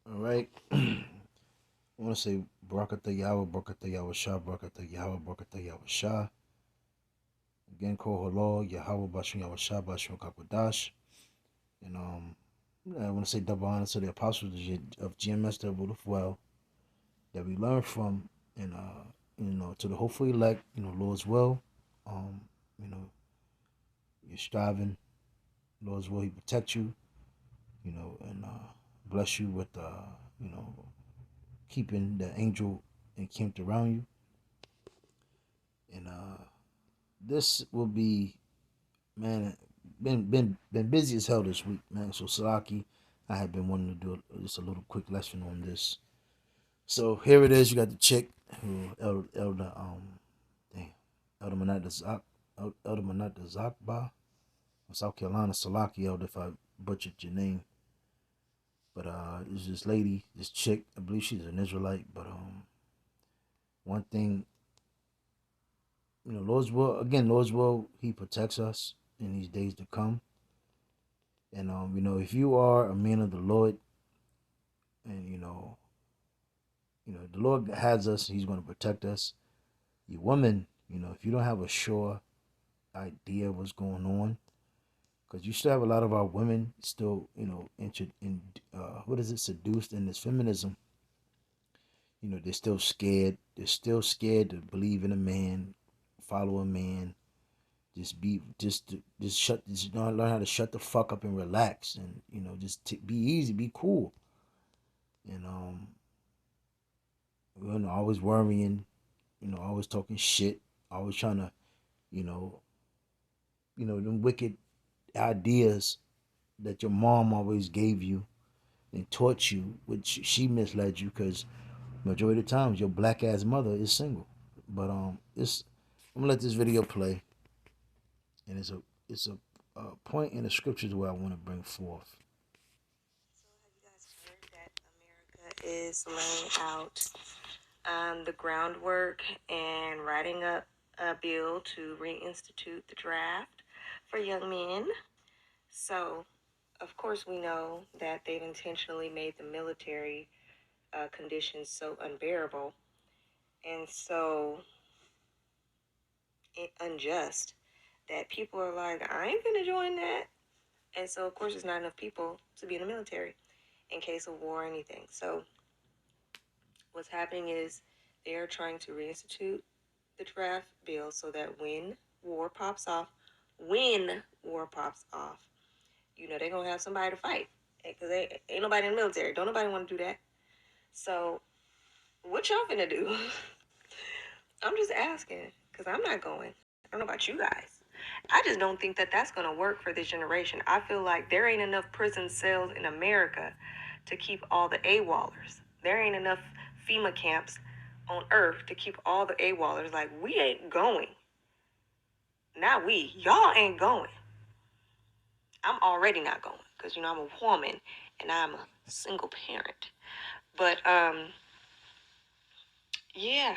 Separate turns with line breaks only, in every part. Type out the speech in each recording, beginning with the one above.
All right. I want to say Barakatah Yahweh, Barakatah Yahweh Shah, Barakatah Yahweh, Barakatah Yahweh Shah. Again, Kol Holo, Yahweh Bashim Yahweh Shah, Bashim Kakwadash. And I want to say double honor to the apostles of GMS that ruled well, that we learn from, and to the hopeful elect, Lord's will. Um, you know, you're striving, Lord's will, He protect you, and bless you with, you know, keeping the angel encamped around you. And this will be, man, been busy as hell this week, man. So Salaki, I have been wanting to do just a little quick lesson on this. So here it is. You got the chick who dang, Elder Manat Elder Manat Zakba, South Carolina. Salaki, Elder, if I butchered your name. But it's this lady, this chick. I believe she's an Israelite. But one thing, Lord's will, again, Lord's will, He protects us in these days to come. And if you are a man of the Lord, and the Lord has us, He's going to protect us. You woman, if you don't have a sure idea of what's going on, because you still have a lot of our women still, what is it, seduced in this feminism. They're still scared. They're still scared to believe in a man, follow a man. Just learn how to shut the fuck up and relax, and be easy, be cool, and always worrying, always talking shit, always trying to, you know, them wicked ideas that your mom always gave you and taught you, which she misled you, because majority of the times your black ass mother is single. But it's I'm gonna let this video play, and it's a point in the scriptures where I want to bring forth.
So have you guys heard that America is laying out the groundwork and writing up a bill to reinstitute the draft for young men? So, of course, we know that they've intentionally made the military conditions so unbearable and so unjust that people are like, I ain't gonna join that. And so, of course, there's not enough people to be in the military in case of war or anything. So, what's happening is they are trying to reinstitute the draft bill so that war pops off, when war pops off, they're going to have somebody to fight. Because ain't nobody in the military. Don't nobody want to do that. So, what y'all finna do? I'm just asking, because I'm not going. I don't know about you guys. I just don't think that that's going to work for this generation. I feel like there ain't enough prison cells in America to keep all the AWOLers. There ain't enough FEMA camps on Earth to keep all the AWOLers. Like, we ain't going. Not we. Y'all ain't going. I'm already not going because, I'm a woman and I'm a single parent. But, yeah.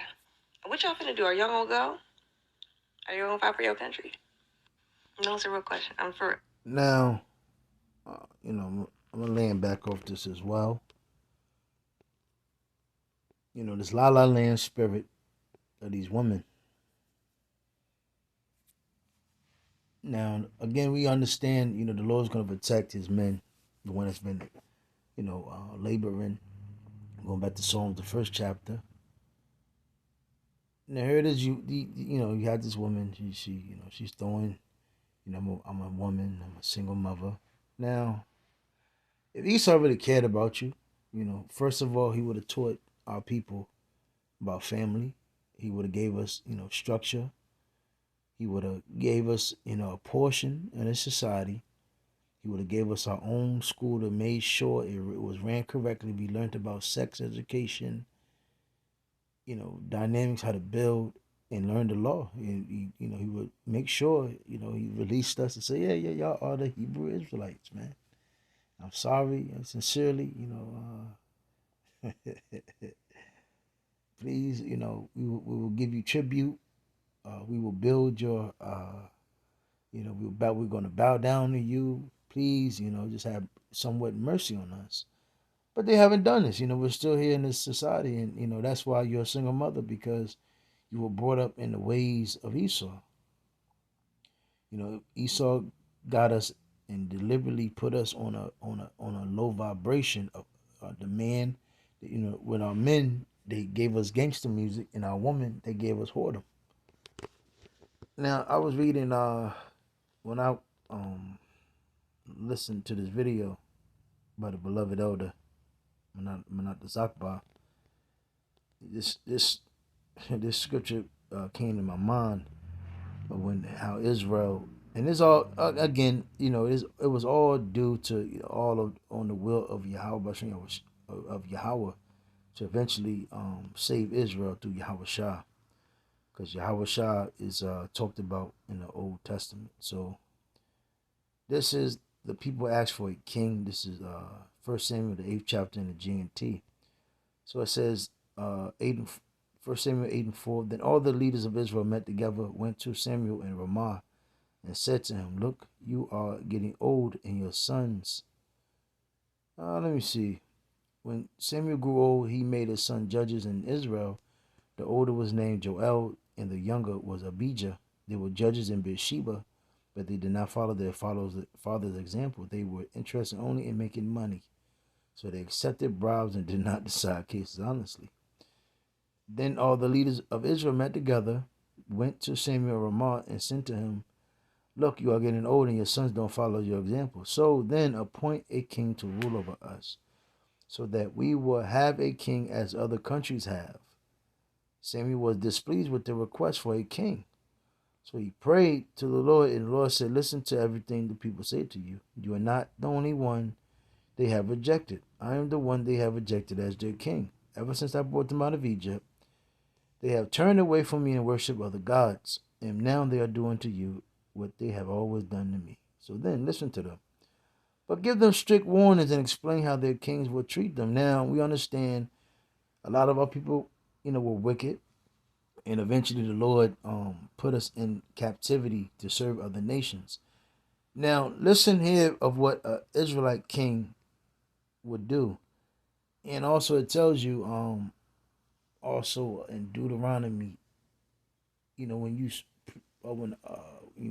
What y'all finna do? Are y'all gonna go? Are you gonna fight for your country? No, it's a real question. I'm for
Now, I'm gonna land back off this as well. This la la land spirit of these women. Now, again, we understand, the Lord's going to protect His men, the one that's been, laboring. Going back to Psalms, the first chapter. Now here it is. You had this woman. She's throwing. I'm a woman. I'm a single mother. Now, if Esau really cared about you, first of all, he would have taught our people about family. He would have gave us, structure. He would have gave us, a portion in this society. He would have gave us our own school to make sure it was ran correctly. We learned about sex education, dynamics, how to build, and learn the law. And he would make sure, he released us and say, yeah, y'all are the Hebrew Israelites, man. I'm sorry, sincerely, please, we will give you tribute. We will build your, we're going to bow down to you. Please, just have somewhat mercy on us. But they haven't done this. We're still here in this society, and that's why you're a single mother, because you were brought up in the ways of Esau. Esau got us and deliberately put us on a low vibration of the man. With our men, they gave us gangster music, and our women, they gave us whoredom. Now, I was reading when I listened to this video by the beloved elder Manat Zakba. This this scripture came to my mind when how Israel, and it's all again, it was all due to all of on the will of Yahweh of Yahweh to eventually save Israel through Yahweh Shah, because Yahweh Shah is talked about in the Old Testament. So this is the people asked for a king. This is 1 Samuel the 8th chapter in the GNT. So it says 1 Samuel 8:4. Then all the leaders of Israel met together, went to Samuel in Ramah, and said to him, "Look, you are getting old, and your sons." Let me see. When Samuel grew old, he made his son judges in Israel. The older was named Joel, and the younger was Abijah. They were judges in Beersheba, but they did not follow their father's example. They were interested only in making money. So they accepted bribes and did not decide cases honestly. Then all the leaders of Israel met together, went to Samuel Ramah, and said to him, "Look, you are getting old, and your sons don't follow your example. So then appoint a king to rule over us, so that we will have a king as other countries have." Samuel was displeased with the request for a king. So he prayed to the Lord, and the Lord said, "Listen to everything the people say to you. You are not the only one they have rejected. I am the one they have rejected as their king. Ever since I brought them out of Egypt, they have turned away from me and worship other gods, and now they are doing to you what they have always done to me. So then listen to them. But give them strict warnings and explain how their kings will treat them." Now we understand a lot of our people, were wicked, and eventually the Lord put us in captivity to serve other nations. Now listen here of what an Israelite king would do. And also it tells you also in Deuteronomy, when you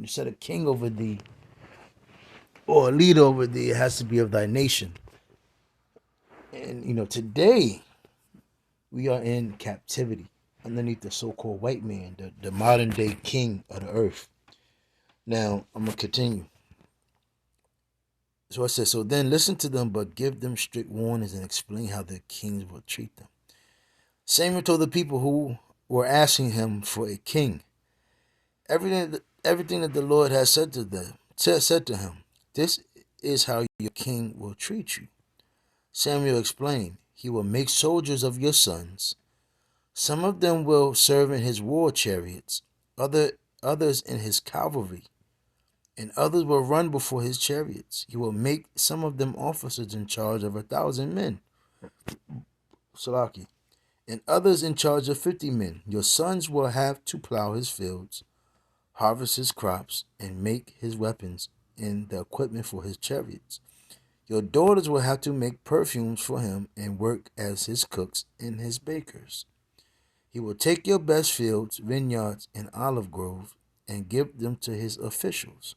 set a king over thee or a leader over thee, it has to be of thy nation. And today we are in captivity underneath the so-called white man, the modern day king of the earth. Now I'm gonna continue. So I said, so then listen to them, but give them strict warnings and explain how their kings will treat them. Samuel told the people who were asking him for a king everything that the Lord has said to him. This is how your king will treat you. Samuel explained, "He will make soldiers of your sons. Some of them will serve in his war chariots, others in his cavalry, and others will run before his chariots. He will make some of them officers in charge of 1,000 men, Salaki, and others in charge of 50 men. Your sons will have to plow his fields, harvest his crops, and make his weapons and the equipment for his chariots. Your daughters will have to make perfumes for him and work as his cooks and his bakers. He will take your best fields, vineyards, and olive groves and give them to his officials.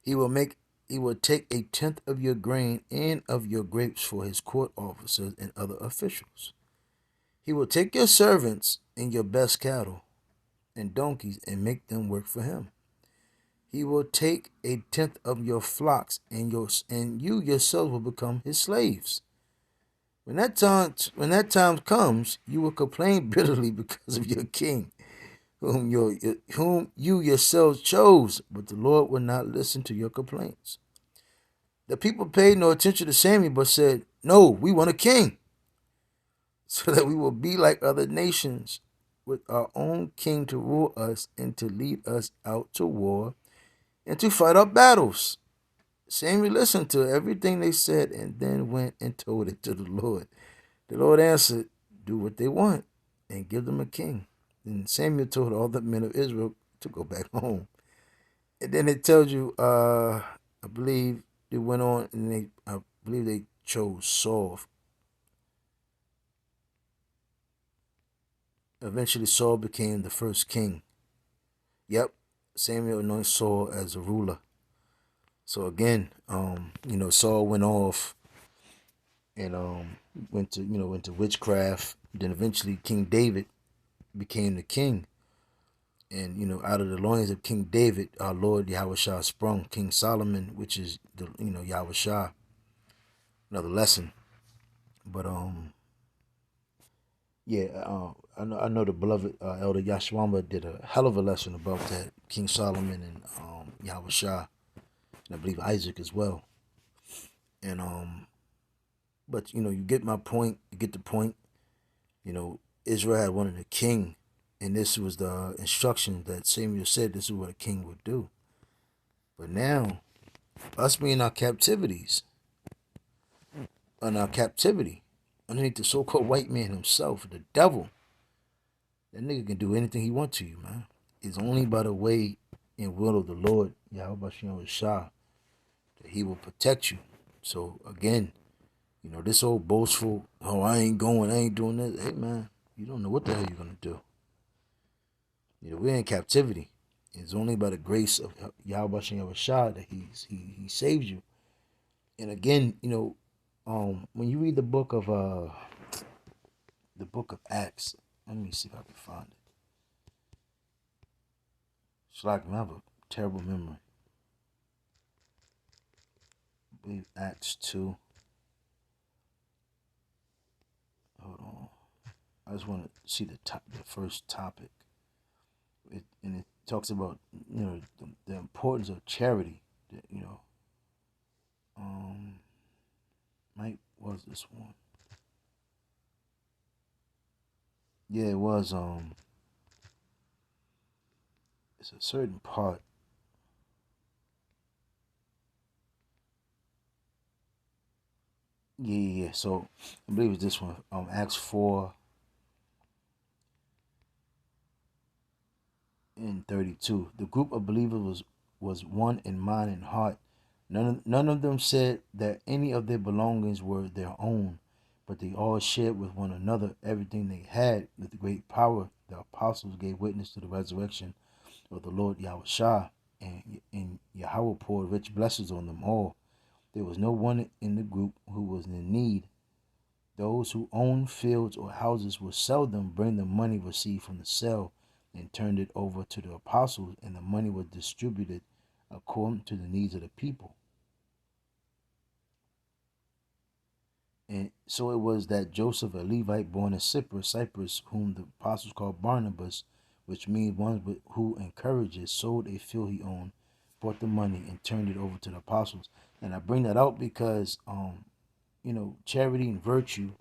He will take 1/10 of your grain and of your grapes for his court officers and other officials. He will take your servants and your best cattle and donkeys and make them work for him. He will take 1/10 of your flocks, and you yourselves will become his slaves. When that time comes, you will complain bitterly because of your king, whom you yourselves chose, but the Lord will not listen to your complaints." The people paid no attention to Samuel, but said, "No, we want a king, so that we will be like other nations, with our own king to rule us and to lead us out to war and to fight our battles." Samuel listened to everything they said and then went and told it to the Lord. The Lord answered, "Do what they want and give them a king." Then Samuel told all the men of Israel to go back home. And then it tells you, I believe they went on and I believe they chose Saul. Eventually, Saul became the first king. Yep, Samuel anointed Saul as a ruler. So again, Saul went off and went to witchcraft. Then eventually, King David became the king. And out of the loins of King David, our Lord Yahushua sprung King Solomon, which is the Yahushua. Another lesson, but yeah, I know the beloved Elder Yashwamba did a hell of a lesson about that King Solomon and Yahushua, and I believe Isaac as well. And but you get my point. You get the point. Israel had wanted a king, and this was the instruction that Samuel said this is what a king would do. But now, us being in our captivity, underneath the so-called white man himself, the devil, that nigga can do anything he wants to you, man. It's only by the way and will of the Lord, Yahweh Shah, that he will protect you. So again, this old boastful, oh, I ain't going, I ain't doing this. Hey, man, you don't know what the hell you're going to do. We're in captivity. It's only by the grace of Yahweh Shah that he saves you. And again, when you read the book of Acts, let me see if I can find it. It's like I have a terrible memory. I believe Acts 2. Hold on. I just want to see the first topic. And it talks about the importance of charity. That, Mike was this one. Yeah, it was. It's a certain part. Yeah. So I believe it's this one. Acts 4 and 32. The group of believers was one in mind and heart. None of them said that any of their belongings were their own, but they all shared with one another everything they had. With great power, the apostles gave witness to the resurrection of the Lord Yahushua, and Yahweh poured rich blessings on them all. There was no one in the group who was in need. Those who owned fields or houses would sell them, bring the money received from the sale, and turned it over to the apostles, and the money was distributed according to the needs of the people. And so it was that Joseph, a Levite born in Cyprus, whom the apostles called Barnabas, which means one who encourages, sold a field he owned, brought the money, and turned it over to the apostles. And I bring that out because, charity and virtue,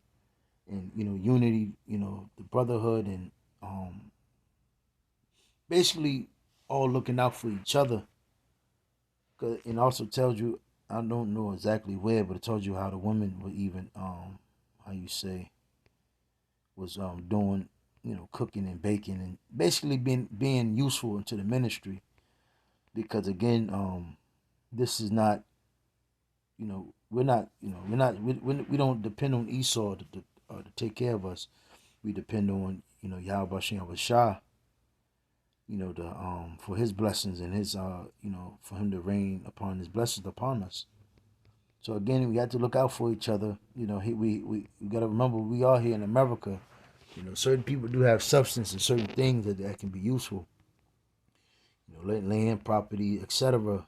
and unity, the brotherhood, and basically all looking out for each other. Cause it also tells you, I don't know exactly where, but it tells you how the women were even how you say was doing cooking and baking and basically being useful into the ministry, because again this is not we're not we don't depend on Esau to take care of us. We depend on Yahweh Shah, for his blessings and his for him to rain upon his blessings upon us. So again, we have to look out for each other. We got to remember we are here in America. Certain people do have substance and certain things that can be useful. Land, property, etc.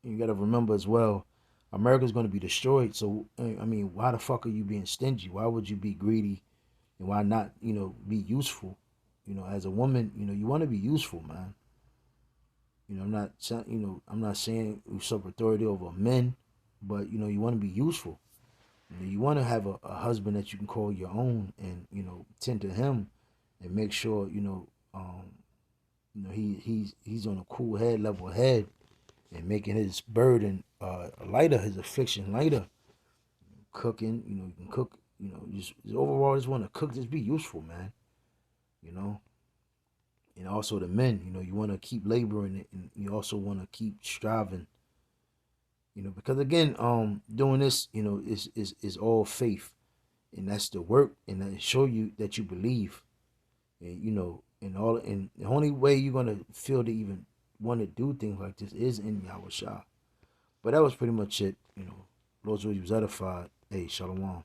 You got to remember as well, America's going to be destroyed. So I mean, why the fuck are you being stingy? Why would you be greedy? And why not, be useful? As a woman, you want to be useful, man. I'm not saying usurp authority over men, but you want to be useful. You want to have a husband that you can call your own, and tend to him, and make sure he's on a cool head, level head, and making his burden lighter, his affliction lighter. Cooking, you can cook, just overall just want to cook, just be useful, man. And also the men, you want to keep laboring, and you also want to keep striving, because again, doing this, is all faith, and that's the work, and that show you that you believe, and and the only way you're gonna feel to even want to do things like this is in Yahweh Shah. But that was pretty much it. Lord's will, you was edified. Hey, Shalom.